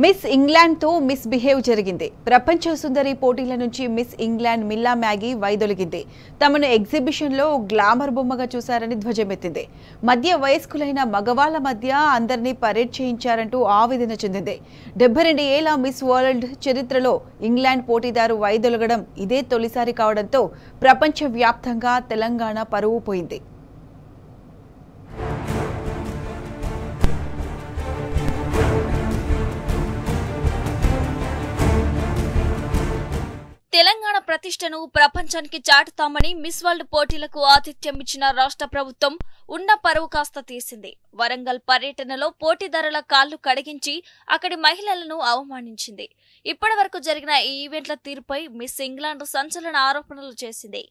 Miss England తో miss behave జరిగింది. ప్రపంచ సుందరి పోటీల నుంచి మిస్ ఇంగ్లాండ్ మిల్లా మ్యాగీ వైదొలిగింది. తమను ఎగ్జిబిషన్ లో గ్లామర్ బొమ్మగా చూశారని ధ్వజమెత్తింది. మధ్య వయస్కులైన మగవాళ్ల మధ్య అందరినీ పరేడ్ చేయించారంటూ ఆవేదన చెందింది. 72 ఏళ్ల మిస్ వరల్డ్ చరిత్రలో ఇంగ్లాండ్ పోటీదారు వైదొలగడం ఇదే తొలిసారి కావడంతో ప్రపంచ వ్యాప్తంగా తెలంగాణ పరువు పోయింది. తెలంగాణ ప్రతిష్టను ప్రపంచానికి చాటుతామని మిస్ వరల్డ్ పోటీలకు ఆతిథ్యం ఇచ్చిన రాష్ట్ర ప్రభుత్వం ఉన్న పరువు కాస్త తీసింది. వరంగల్ పర్యటనలో పోటీదారుల కాళ్లు కడిగించి అక్కడి మహిళలను అవమానించింది. ఇప్పటి వరకు జరిగిన ఈ ఈవెంట్ల తీరుపై మిస్ ఇంగ్లాండ్ సంచలన ఆరోపణలు చేసింది.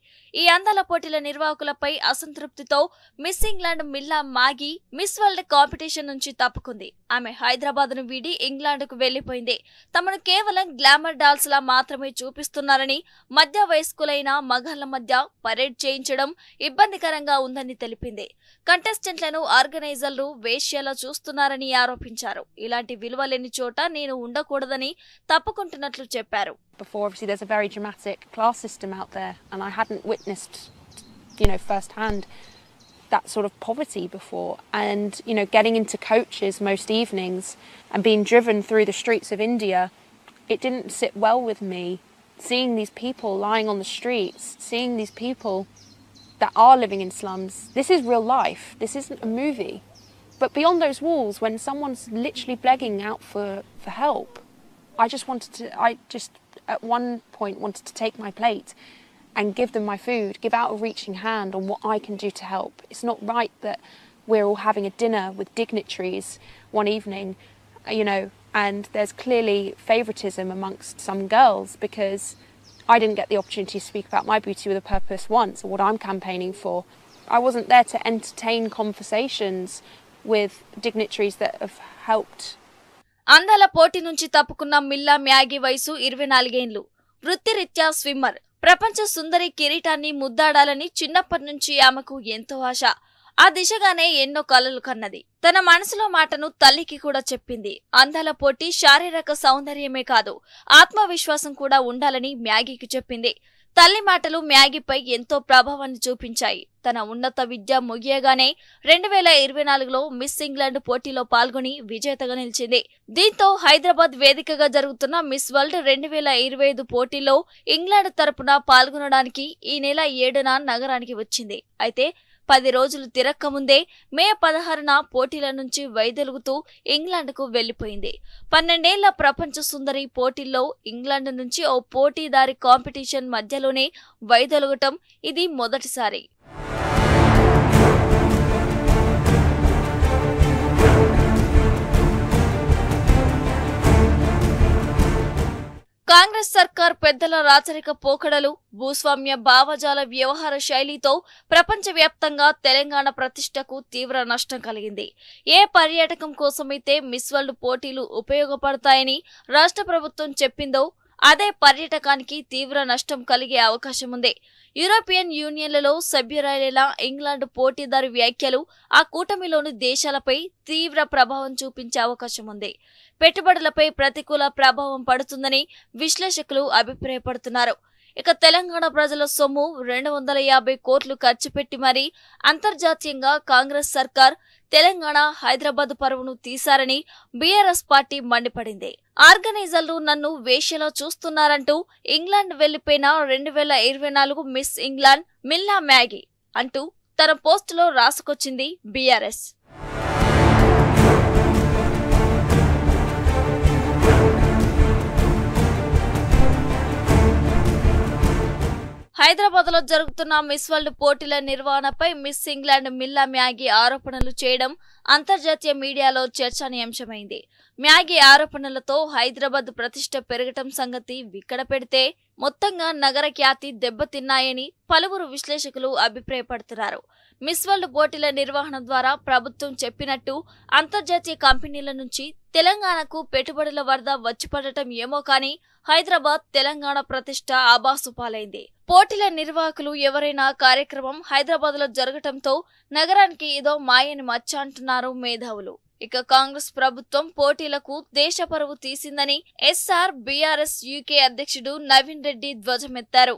ఈ అందాల పోటీల నిర్వాహకులపై అసంతృప్తితో miss England Milla Maggi miss world competition నుంచి తప్పుకుంది. ఆమె హైదరాబాద్ ను వీడి ఇంగ్లాండ్ కు వెళ్లిపోయింది. తమను కేవలం గ్లామర్ డాల్స్ లా మాత్రమే చూపిస్తున్నారని, మధ్య వయస్కులైన మగాళ్ల మధ్య పరేడ్ చేయించడం ఇబ్బందికరంగా ఉందని తెలిపింది. కంటెస్టెంట్లను ఆర్గనైజర్లు వేశ్యలా చూస్తున్నారని ఆరోపించారు. ఇలాంటి విలువలేని చోట నేను ఉండకూడదని తప్పుకుంటున్నట్లు చెప్పారు. Before, obviously, there's a very dramatic class system out there, and I hadn't witnessed, firsthand that sort of poverty before. And, getting into coaches most evenings and being driven through the streets of India, it didn't sit well with me. Seeing these people lying on the streets, seeing these people that are living in slums. This is real life. This isn't a movie. But beyond those walls, when someone's literally begging out for help, I just at one point wanted to take my plate and give them my food, give out a reaching hand on what I can do to help. It's not right that we're all having a dinner with dignitaries one evening, and there's clearly favoritism amongst some girls because I didn't get the opportunity to speak about my beauty with a purpose once, or what I'm campaigning for. I wasn't there to entertain conversations with dignitaries that have helped. అందాల పోటీ నుంచి తప్పుకున్న మిల్లా Maggi వయసు 24 ఏళ్లు. వృత్తిరీత్యా swimmer. ప్రపంచ సుందరి కిరీటాన్ని ముద్దాడాలని చిన్నప్పటి నుంచి ఆమెకు ఎంతో ఆశ. ఆ దిశగానే ఎన్నో కలలు కన్నది. తన మనసులో మాటను తల్లికి కూడా చెప్పింది. అందాల పోటీ శారీరక సౌందర్యమే కాదు, ఆత్మవిశ్వాసం కూడా ఉండాలని మ్యాగీకి చెప్పింది. తల్లి మాటలు మ్యాగీపై ఎంతో ప్రభావాన్ని చూపించాయి. తన ఉన్నత విద్య ముగియగానే 2024లో మిస్ ఇంగ్లాండ్ పోటీలో పాల్గొని విజేతగా నిలిచింది. దీంతో హైదరాబాద్ వేదికగా జరుగుతున్న మిస్ వరల్డ్ 2025 పోటీలో ఇంగ్లాండ్ తరపున పాల్గొనడానికి ఈ నెల 7న నగరానికి వచ్చింది. అయితే 10 రోజులు తిరక్కముందే మే 16న పోటీల నుంచి వైదొలుగుతూ ఇంగ్లాండ్కు వెళ్లిపోయింది. 12 ఏళ్ల ప్రపంచ సుందరి పోటీల్లో ఇంగ్లాండ్ నుంచి ఓ పోటీదారి కాంపిటీషన్ మధ్యలోనే వైదొలగటం ఇది మొదటిసారి. కాంగ్రెస్ సర్కార్ పెద్దల రాచరిక పోకడలు, భూస్వామ్య భావజాల వ్యవహార శైలితో ప్రపంచవ్యాప్తంగా తెలంగాణ ప్రతిష్టకు తీవ్ర నష్టం కలిగింది. ఏ పర్యాటకం కోసమైతే మిస్ వరల్డ్ పోటీలు ఉపయోగపడతాయని రాష్ట్ర ప్రభుత్వం చెప్పిందో అదే పర్యాటకానికి తీవ్ర నష్టం కలిగే అవకాశం ఉంది. యూరోపియన్ యూనియన్లలో సభ్యురాలైన ఇంగ్లాండ్ పోటీదారు వ్యాఖ్యలు ఆ కూటమిలోని దేశాలపై తీవ్ర ప్రభావం చూపించే అవకాశం ఉంది. పెట్టుబడులపై ప్రతికూల ప్రభావం పడుతుందని విశ్లేషకులు అభిప్రాయపడుతున్నారు. ఇక తెలంగాణ ప్రజల సొమ్ము 250 కోట్లు ఖర్చు పెట్టి మరీ అంతర్జాతీయంగా కాంగ్రెస్ సర్కార్ తెలంగాణ, హైదరాబాద్ పరువును తీశారని బీఆర్ఎస్ పార్టీ మండిపడింది. ఆర్గనైజర్లు నన్ను వేశ్యలో చూస్తున్నారంటూ ఇంగ్లాండ్ వెళ్లిపోయిన 2024 మిస్ ఇంగ్లాండ్ మిల్లా మ్యాగీ అంటూ తన పోస్టులో రాసుకొచ్చింది బీఆర్ఎస్. హైదరాబాద్ లో జరుగుతున్న మిస్ వరల్డ్ పోటీల నిర్వహణపై మిస్ ఇంగ్లాండ్ మిల్లా మ్యాగీ ఆరోపణలు చేయడం అంతర్జాతీయ మీడియాలో చర్చనీయాంశమైంది. మ్యాగీ ఆరోపణలతో హైదరాబాద్ ప్రతిష్ట పెరగటం సంగతి విక్కడ పెడితే మొత్తంగా నగర ఖ్యాతి దెబ్బతిన్నాయని పలువురు విశ్లేషకులు అభిప్రాయపడుతున్నారు. మిస్ వరల్డ్ పోటీల నిర్వహణ ద్వారా ప్రభుత్వం చెప్పినట్టు అంతర్జాతీయ కంపెనీల నుంచి తెలంగాణకు పెట్టుబడుల వరద వచ్చిపడటం ఏమో కానీ హైదరాబాద్ తెలంగాణ ప్రతిష్ట ఆబాసుపాలైంది. పోటీల నిర్వాహకులు ఎవరైనా కార్యక్రమం హైదరాబాద్ లో జరగటంతో నగరానికి ఏదో మాయని మచ్చ అంటున్నారు మేధావులు. ఇక కాంగ్రెస్ ప్రభుత్వం పోటీలకు దేశ పరువు తీసిందని ఎస్ఆర్ బీఆర్ఎస్ యూకే అధ్యక్షుడు నవీన్ రెడ్డి ధ్వజమెత్తారు.